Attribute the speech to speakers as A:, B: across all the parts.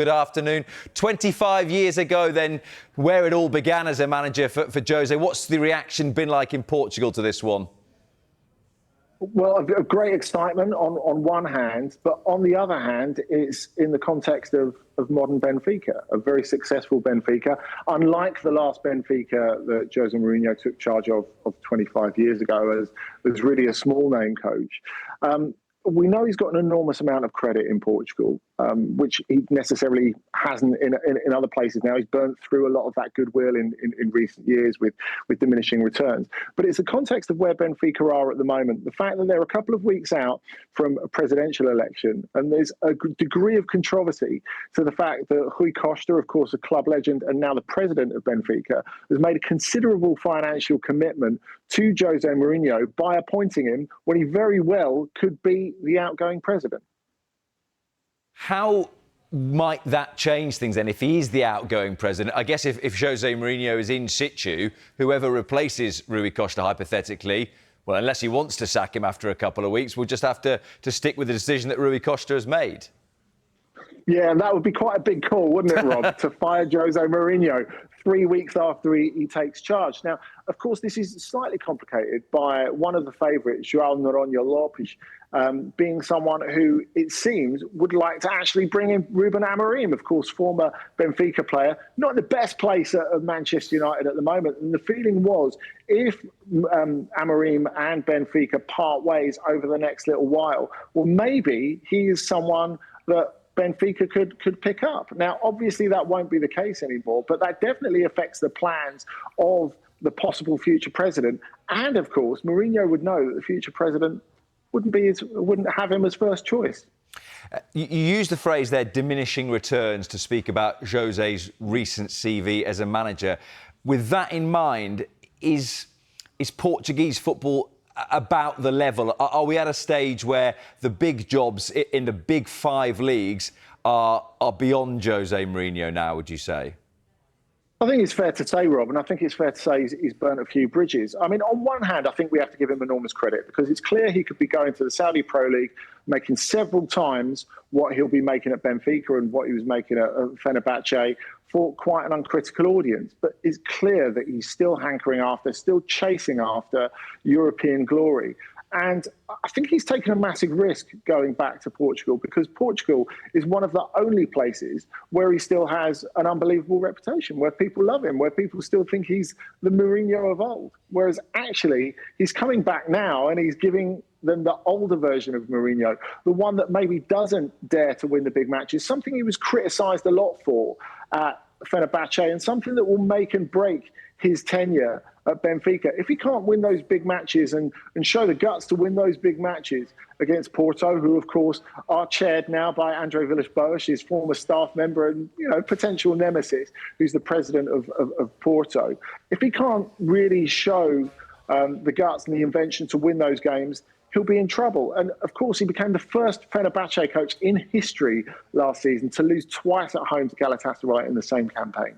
A: Good afternoon. 25 years ago then, where it all began as a manager for Jose. What's the reaction been like in Portugal to this one?
B: Well, a great excitement on one hand, but on the other hand, it's in the context of modern Benfica, a very successful Benfica. Unlike the last Benfica that Jose Mourinho took charge of 25 years ago as really a small-name coach. We know he's got an enormous amount of credit in Portugal, which he necessarily hasn't in other places now. He's burnt through a lot of that goodwill in recent years with diminishing returns. But it's the context of where Benfica are at the moment. The fact that they're a couple of weeks out from a presidential election, and there's a degree of controversy to the fact that Rui Costa, of course, a club legend and now the president of Benfica, has made a considerable financial commitment to Jose Mourinho by appointing him when he very well could be the outgoing president.
A: How might that change things then if he is the outgoing president? I guess if Jose Mourinho is in situ, whoever replaces Rui Costa hypothetically, well, unless he wants to sack him after a couple of weeks, we'll just have to stick with the decision that Rui Costa has made.
B: Yeah, and that would be quite a big call, wouldn't it, Rob, to fire Jose Mourinho 3 weeks after he takes charge. Now, of course, this is slightly complicated by one of the favourites, João Noronha Lopes, being someone who, it seems, would like to actually bring in Ruben Amorim, of course, former Benfica player, not in the best place at Manchester United at the moment. And the feeling was, if Amorim and Benfica part ways over the next little while, well, maybe he is someone that Benfica could pick up. Now, obviously, that won't be the case anymore, but that definitely affects the plans of the possible future president. And, of course, Mourinho would know that the future president wouldn't have him as first choice.
A: You used the phrase there, diminishing returns, to speak about Jose's recent CV as a manager. With that in mind, is Portuguese football about the level? Are we at a stage where the big jobs in the big five leagues are beyond Jose Mourinho now, would you say?
B: I think it's fair to say, Rob, and I think it's fair to say he's burnt a few bridges. I mean, on one hand, I think we have to give him enormous credit because it's clear he could be going to the Saudi Pro League, making several times what he'll be making at Benfica and what he was making at Fenerbahçe for quite an uncritical audience. But it's clear that he's still hankering after, still chasing after European glory. And I think he's taken a massive risk going back to Portugal because Portugal is one of the only places where he still has an unbelievable reputation, where people love him, where people still think he's the Mourinho of old. Whereas actually, he's coming back now and he's giving them the older version of Mourinho, the one that maybe doesn't dare to win the big matches, something he was criticised a lot for at Fenerbahçe and something that will make and break his tenure at Benfica. If he can't win those big matches and show the guts to win those big matches against Porto, who, of course, are chaired now by André Villas-Boas, his former staff member and, potential nemesis, who's the president of Porto. If he can't really show the guts and the invention to win those games, he'll be in trouble. And, of course, he became the first Fenerbahçe coach in history last season to lose twice at home to Galatasaray in the same campaign.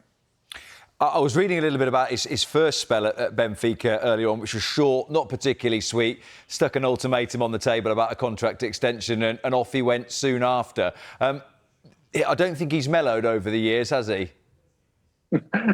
A: I was reading a little bit about his first spell at Benfica earlier on, which was short, not particularly sweet, stuck an ultimatum on the table about a contract extension and off he went soon after. I don't think he's mellowed over the years, has he?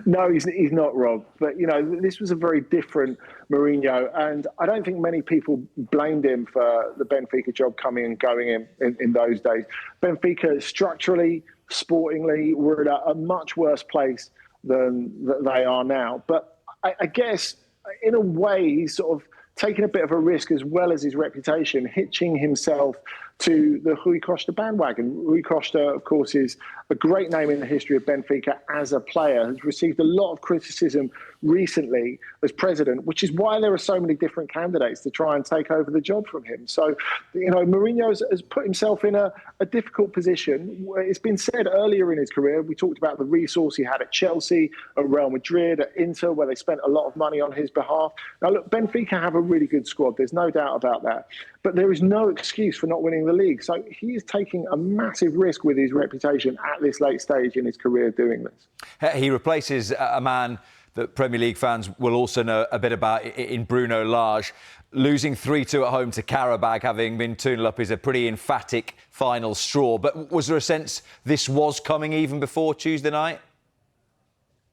B: No, he's not, Rob. But, this was a very different Mourinho, and I don't think many people blamed him for the Benfica job coming and going in those days. Benfica, structurally, sportingly, were at a much worse place than they are now. But I guess, in a way, he's sort of taking a bit of a risk as well as his reputation, hitching himself to the Rui Costa bandwagon. Rui Costa, of course, is a great name in the history of Benfica as a player, has received a lot of criticism recently as president, which is why there are so many different candidates to try and take over the job from him. So, Mourinho has put himself in a difficult position. It's been said earlier in his career, we talked about the resource he had at Chelsea, at Real Madrid, at Inter, where they spent a lot of money on his behalf. Now, look, Benfica have a really good squad. There's no doubt about that. But there is no excuse for not winning the league. So he is taking a massive risk with his reputation at this late stage in his career doing this.
A: He replaces a man that Premier League fans will also know a bit about in Bruno Lage. Losing 3-2 at home to Karabag, having been 2-0 up, is a pretty emphatic final straw. But was there a sense this was coming even before Tuesday night?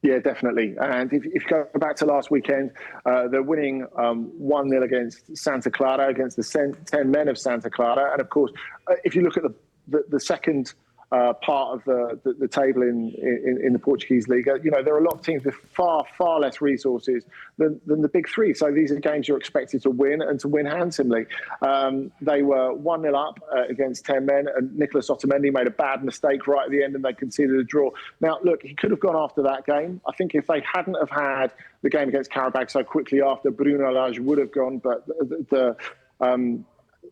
B: Yeah, definitely. And if you go back to last weekend, they're winning 1-0 against Santa Clara, against the 10 men of Santa Clara. And of course, if you look at the second part of the table in the Portuguese league, there are a lot of teams with far less resources than the big three. So these are games you're expected to win, and to win handsomely. They were 1-0 up against 10 men, and Nicolas Otamendi made a bad mistake right at the end, and they conceded a draw. Now, look, he could have gone after that game. I think if they hadn't have had the game against Karabag so quickly after, Bruno Lage would have gone, but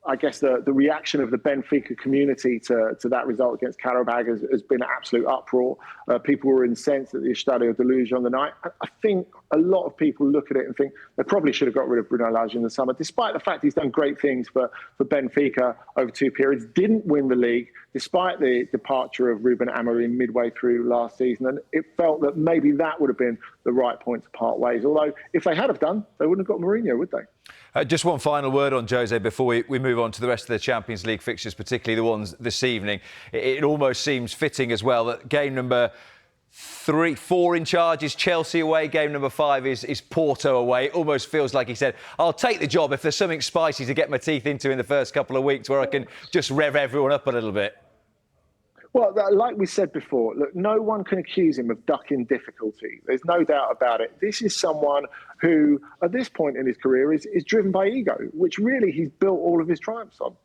B: I guess the reaction of the Benfica community to that result against Karabag has been an absolute uproar. People were incensed at the Estadio de Luz on the night. I think a lot of people look at it and think they probably should have got rid of Bruno Lage in the summer, despite the fact he's done great things for Benfica over 2 periods, didn't win the league, despite the departure of Ruben Amorim midway through last season. And it felt that maybe that would have been the right point to part ways. Although, if they had have done, they wouldn't have got Mourinho, would they?
A: Just one final word on Jose before we move on to the rest of the Champions League fixtures, particularly the ones this evening. It almost seems fitting as well that game number 4 in charge is Chelsea away, game number 5 is Porto away. It almost feels like he said, I'll take the job if there's something spicy to get my teeth into in the first couple of weeks where I can just rev everyone up a little bit.
B: Well, like we said before, look, no one can accuse him of ducking difficulty. There's no doubt about it. This is someone who, at this point in his career, is driven by ego, which really he's built all of his triumphs on.